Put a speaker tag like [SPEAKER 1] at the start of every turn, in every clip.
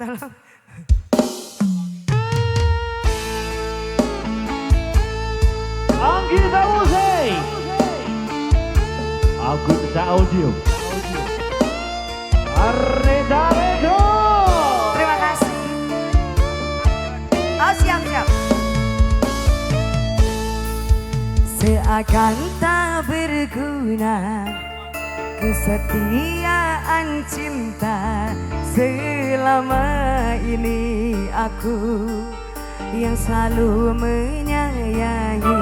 [SPEAKER 1] Tolong.
[SPEAKER 2] Anggita Musik, Agunsa Audio, Arneta Redo.
[SPEAKER 1] Terima kasih. Oh siap. Seakan tak berguna kesetiaan cinta selama ini aku yang selalu menyayangi.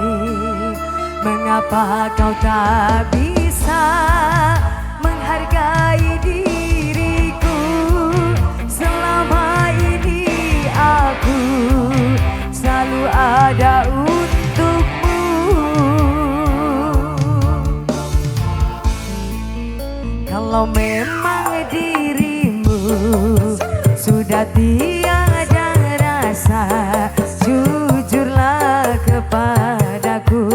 [SPEAKER 1] Mengapa kau tak bisa menghargai diriku? Selama ini aku selalu ada untukmu. Kalau memang dirimu sudah tiada rasa, jujurlah kepadaku.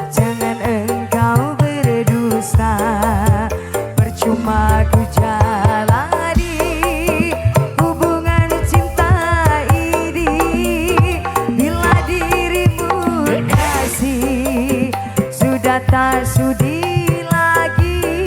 [SPEAKER 1] Jangan engkau berdusta, percuma ku jalani hubungan cinta ini. Bila dirimu kasih sudah tak sudi lagi.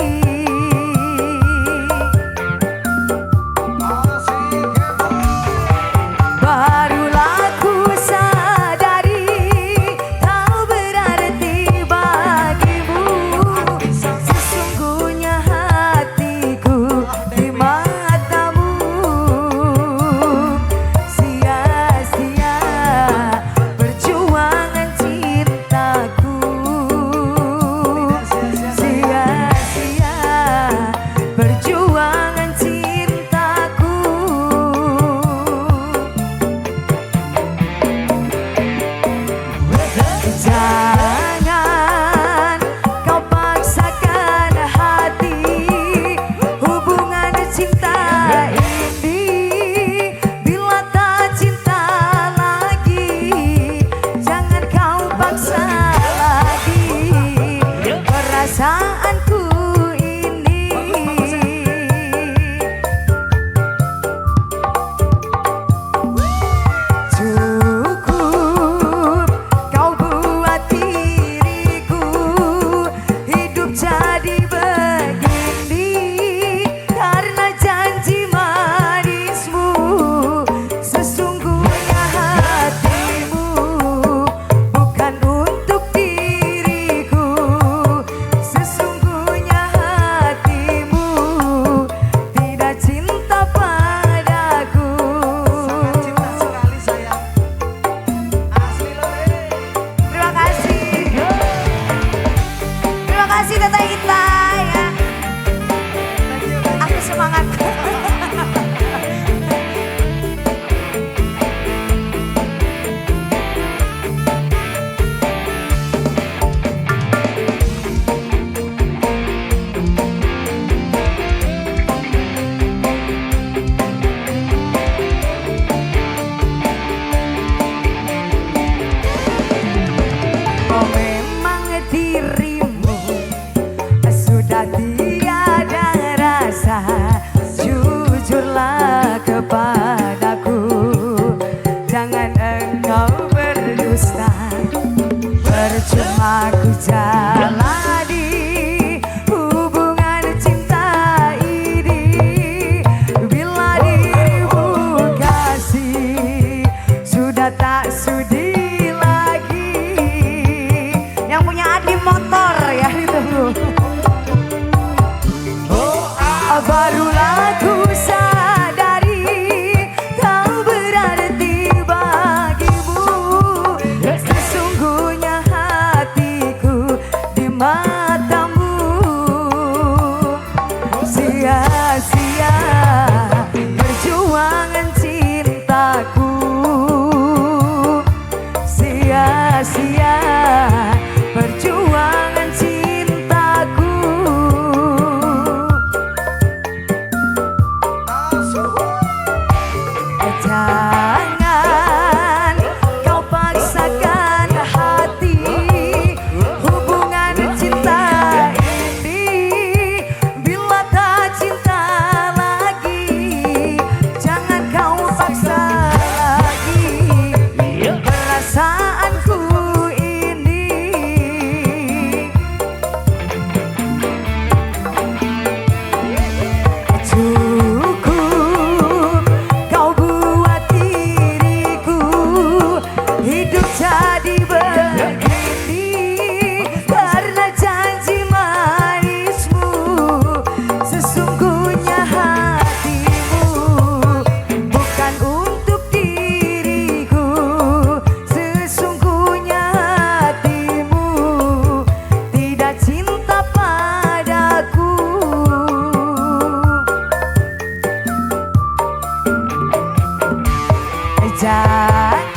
[SPEAKER 1] Jangan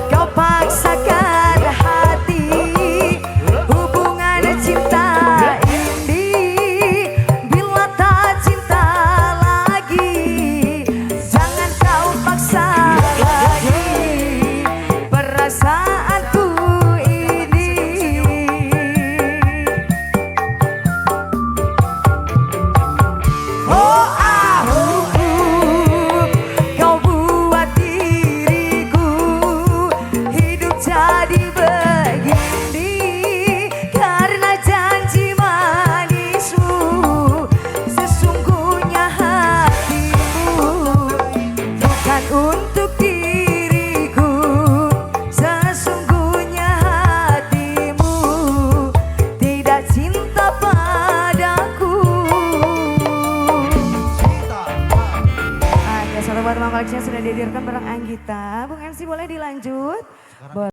[SPEAKER 1] kau paksakan hati, hubungan cinta ini bila tak cinta lagi. Jangan kau paksa lagi perasaanku ini. Oh kau buat diriku hidup jadi begini karena janji manismu. Sesungguhnya hatimu bukan untuk diriku. Sesungguhnya hatimu tidak cinta padaku. Ada satu buat Mama Collection sudah dihadirkan bareng Anggita. Bung MC boleh dilanjut?